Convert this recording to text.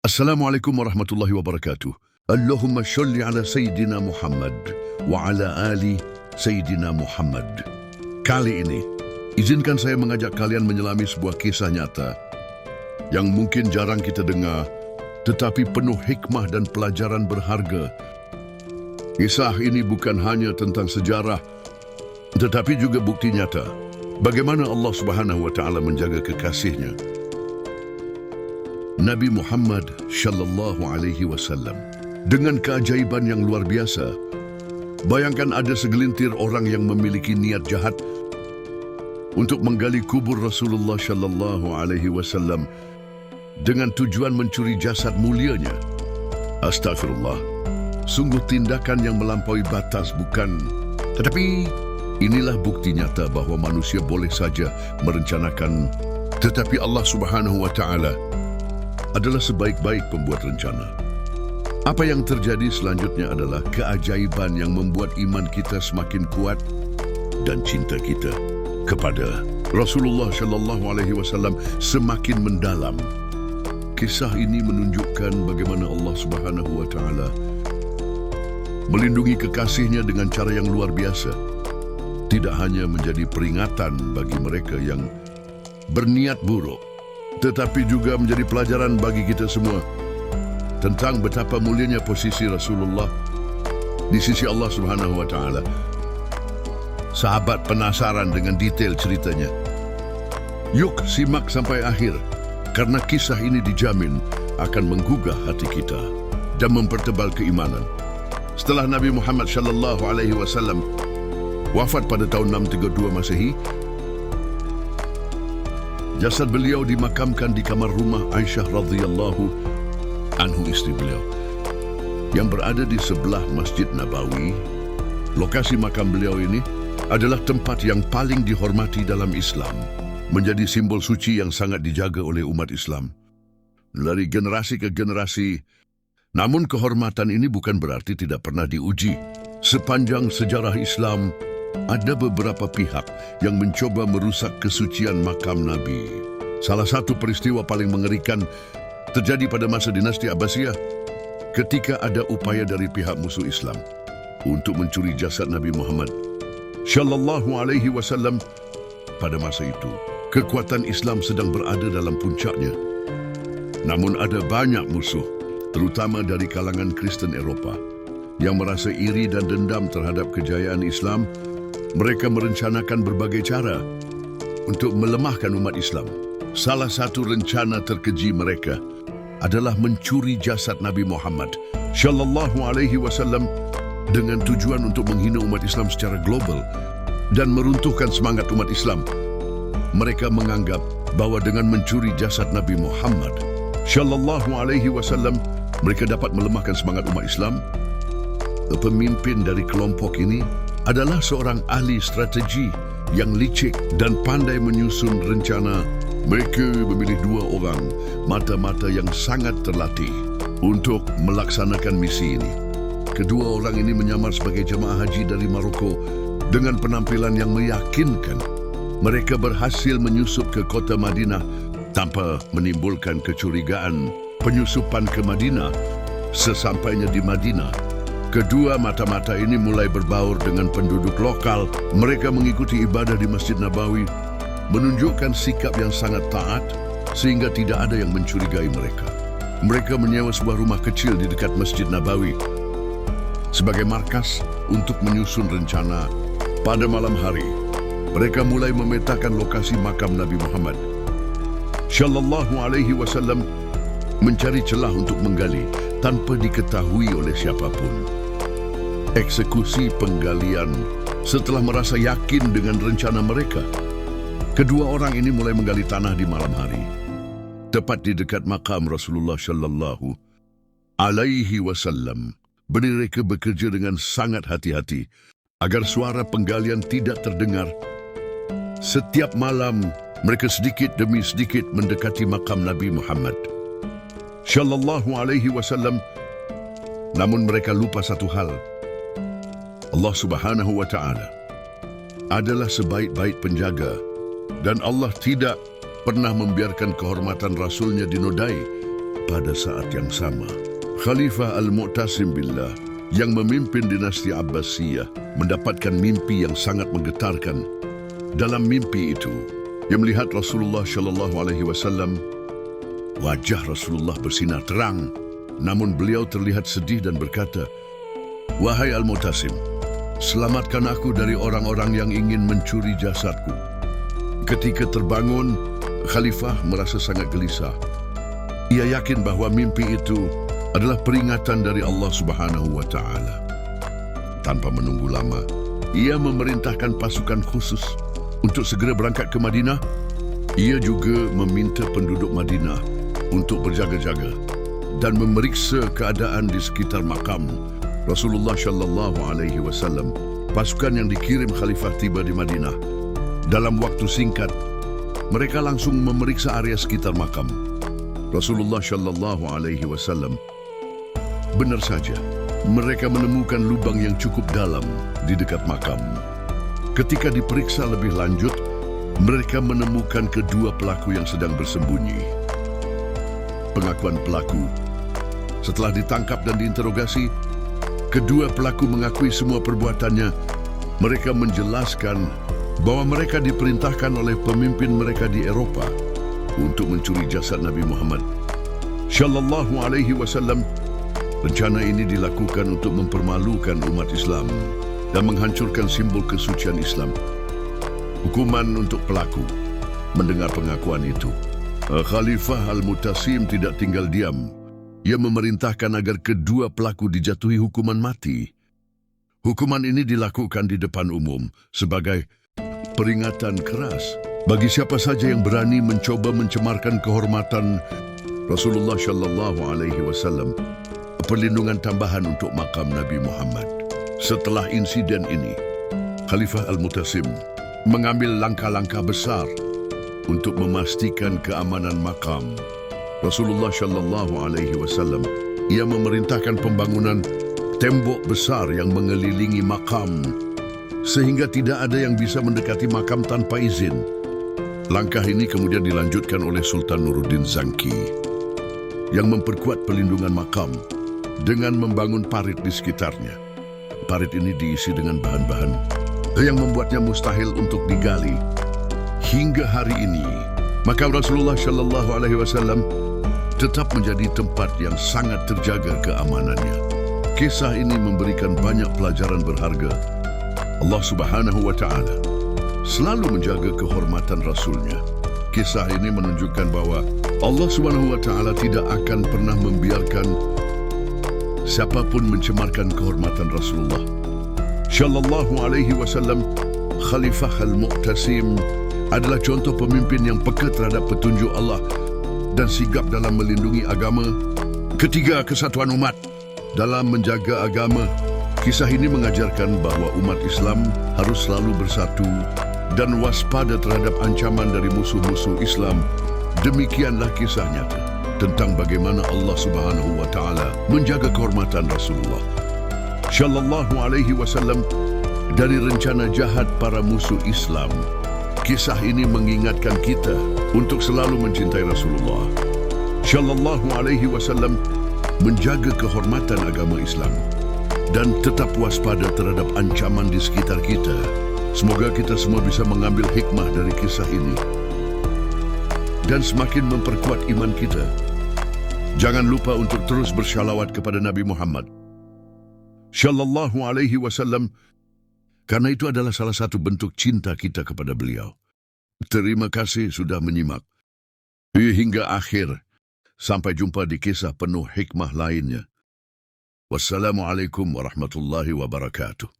Assalamualaikum warahmatullahi wabarakatuh. Allahumma sholli ala Sayyidina Muhammad wa ala ali Sayyidina Muhammad. Kali ini, izinkan saya mengajak kalian menyelami sebuah kisah nyata yang mungkin jarang kita dengar, tetapi penuh hikmah dan pelajaran berharga. Kisah ini bukan hanya tentang sejarah, tetapi juga bukti nyata bagaimana Allah Subhanahu wa Ta'ala menjaga kekasihnya, Nabi Muhammad Sallallahu Alaihi Wasallam, dengan keajaiban yang luar biasa. Bayangkan ada segelintir orang yang memiliki niat jahat untuk menggali kubur Rasulullah Sallallahu Alaihi Wasallam dengan tujuan mencuri jasad mulianya. Astagfirullah, sungguh tindakan yang melampaui batas, bukan? Tetapi inilah bukti nyata bahwa manusia boleh saja merencanakan, tetapi Allah Subhanahu wa Ta'ala adalah sebaik-baik pembuat rencana. Apa yang terjadi selanjutnya adalah keajaiban yang membuat iman kita semakin kuat dan cinta kita kepada Rasulullah Sallallahu Alaihi Wasallam semakin mendalam. Kisah ini menunjukkan bagaimana Allah Subhanahu wa Ta'ala melindungi kekasihnya dengan cara yang luar biasa. Tidak hanya menjadi peringatan bagi mereka yang berniat buruk, tetapi juga menjadi pelajaran bagi kita semua tentang betapa mulianya posisi Rasulullah di sisi Allah Subhanahu wa Ta'ala. Sahabat penasaran dengan detail ceritanya? Yuk simak sampai akhir, karena kisah ini dijamin akan menggugah hati kita dan mempertebal keimanan. Setelah Nabi Muhammad Sallallahu Alaihi Wasallam wafat pada tahun 632 Masehi, jasad beliau dimakamkan di kamar rumah Aisyah radhiyallahu anhu, istri beliau, yang berada di sebelah Masjid Nabawi. Lokasi makam beliau ini adalah tempat yang paling dihormati dalam Islam, menjadi simbol suci yang sangat dijaga oleh umat Islam dari generasi ke generasi. Namun kehormatan ini bukan berarti tidak pernah diuji. Sepanjang sejarah Islam, ada beberapa pihak yang mencoba merusak kesucian makam Nabi. Salah satu peristiwa paling mengerikan terjadi pada masa dinasti Abbasiyah, ketika ada upaya dari pihak musuh Islam untuk mencuri jasad Nabi Muhammad Sallallahu Alaihi Wasallam. Pada masa itu, kekuatan Islam sedang berada dalam puncaknya. Namun ada banyak musuh, terutama dari kalangan Kristen Eropah, yang merasa iri dan dendam terhadap kejayaan Islam. Mereka merencanakan berbagai cara untuk melemahkan umat Islam. Salah satu rencana terkeji mereka adalah mencuri jasad Nabi Muhammad Sallallahu Alaihi Wasallam dengan tujuan untuk menghina umat Islam secara global dan meruntuhkan semangat umat Islam. Mereka menganggap bahwa dengan mencuri jasad Nabi Muhammad Sallallahu Alaihi Wasallam, mereka dapat melemahkan semangat umat Islam. Pemimpin dari kelompok ini adalah seorang ahli strategi yang licik dan pandai menyusun rencana. Mereka memilih dua orang mata-mata yang sangat terlatih untuk melaksanakan misi ini. Kedua orang ini menyamar sebagai jemaah haji dari Maroko dengan penampilan yang meyakinkan. Mereka berhasil menyusup ke kota Madinah tanpa menimbulkan kecurigaan. Penyusupan ke Madinah, sesampainya di Madinah, kedua mata-mata ini mulai berbaur dengan penduduk lokal. Mereka mengikuti ibadah di Masjid Nabawi, menunjukkan sikap yang sangat taat sehingga tidak ada yang mencurigai mereka. Mereka menyewa sebuah rumah kecil di dekat Masjid Nabawi sebagai markas untuk menyusun rencana. Pada malam hari, mereka mulai memetakan lokasi makam Nabi Muhammad Sallallahu Alaihi Wasallam, mencari celah untuk menggali tanpa diketahui oleh siapapun. Eksekusi penggalian. Setelah merasa yakin dengan rencana mereka, kedua orang ini mulai menggali tanah di malam hari, tepat di dekat makam Rasulullah Sallallahu Alaihi Wasallam. Mereka bekerja dengan sangat hati-hati agar suara penggalian tidak terdengar. Setiap malam, mereka sedikit demi sedikit mendekati makam Nabi Muhammad Sallallahu Alaihi Wasallam. Namun mereka lupa satu hal. Allah Subhanahu wa Ta'ala adalah sebaik-baik penjaga, dan Allah tidak pernah membiarkan kehormatan Rasulnya dinodai. pada saat yang sama. Khalifah Al-Mu'tasim Billah yang memimpin dinasti Abbasiyah mendapatkan mimpi yang sangat menggetarkan. Dalam mimpi itu, ia melihat Rasulullah SAW. Wajah Rasulullah bersinar terang, namun beliau terlihat sedih dan berkata, "Wahai Al-Mu'tasim, selamatkan aku dari orang-orang yang ingin mencuri jasadku." Ketika terbangun, Khalifah merasa sangat gelisah. Ia yakin bahwa mimpi itu adalah peringatan dari Allah Subhanahu wa Ta'ala. Tanpa menunggu lama, ia memerintahkan pasukan khusus untuk segera berangkat ke Madinah. Ia juga meminta penduduk Madinah untuk berjaga-jaga dan memeriksa keadaan di sekitar makam Rasulullah sallallahu alaihi wasallam. Pasukan yang dikirim Khalifah tiba di Madinah. Dalam waktu singkat, mereka langsung memeriksa area sekitar makam Rasulullah sallallahu alaihi wasallam. Benar saja, mereka menemukan lubang yang cukup dalam di dekat makam. Ketika diperiksa lebih lanjut, mereka menemukan kedua pelaku yang sedang bersembunyi. Pengakuan pelaku. Setelah ditangkap dan diinterogasi, kedua pelaku mengakui semua perbuatannya. Mereka menjelaskan bahwa mereka diperintahkan oleh pemimpin mereka di Eroppa untuk mencuri jasad Nabi Muhammad sallallahu alaihi wasallam. Rencana ini dilakukan untuk mempermalukan umat Islam dan menghancurkan simbol kesucian Islam. Hukuman untuk pelaku. Mendengar pengakuan itu, Khalifah Al-Mu'tasim tidak tinggal diam. Ia memerintahkan agar kedua pelaku dijatuhi hukuman mati. Hukuman ini dilakukan di depan umum sebagai peringatan keras bagi siapa saja yang berani mencoba mencemarkan kehormatan Rasulullah sallallahu alaihi wasallam. Perlindungan tambahan untuk makam Nabi Muhammad. Setelah insiden ini, Khalifah Al-Mu'tasim mengambil langkah-langkah besar untuk memastikan keamanan makam Rasulullah sallallahu alaihi wasallam. Ia memerintahkan pembangunan tembok besar yang mengelilingi makam sehingga tidak ada yang bisa mendekati makam tanpa izin. Langkah ini kemudian dilanjutkan oleh Sultan Nuruddin Zangki yang memperkuat pelindungan makam dengan membangun parit di sekitarnya. Parit ini diisi dengan bahan-bahan yang membuatnya mustahil untuk digali. Hingga hari ini, makam Rasulullah sallallahu alaihi wasallam tetap menjadi tempat yang sangat terjaga keamanannya. Kisah ini memberikan banyak pelajaran berharga. Allah Subhanahu wa Ta'ala selalu menjaga kehormatan Rasulnya. Kisah ini menunjukkan bahwa Allah Subhanahu wa Ta'ala tidak akan pernah membiarkan siapapun mencemarkan kehormatan Rasulullah sallallahu alaihi wasallam. Khalifah Al-Mu'tasim adalah contoh pemimpin yang peka terhadap petunjuk Allah dan sigap dalam melindungi agama. Ketiga, kesatuan umat dalam menjaga agama. Kisah ini mengajarkan bahwa umat Islam harus selalu bersatu dan waspada terhadap ancaman dari musuh-musuh Islam. Demikianlah kisah nyata tentang bagaimana Allah Subhanahu wa Ta'ala menjaga kehormatan Rasulullah sallallahu alaihi wasallam dari rencana jahat para musuh Islam. Kisah ini mengingatkan kita untuk selalu mencintai Rasulullah sallallahu alaihi wasallam, menjaga kehormatan agama Islam dan tetap waspada terhadap ancaman di sekitar kita. Semoga kita semua bisa mengambil hikmah dari kisah ini dan semakin memperkuat iman kita. Jangan lupa untuk terus bersyalawat kepada Nabi Muhammad sallallahu alaihi wasallam, karena itu adalah salah satu bentuk cinta kita kepada beliau. Terima kasih sudah menyimak hingga akhir. Sampai jumpa di kisah penuh hikmah lainnya. Wassalamualaikum warahmatullahi wabarakatuh.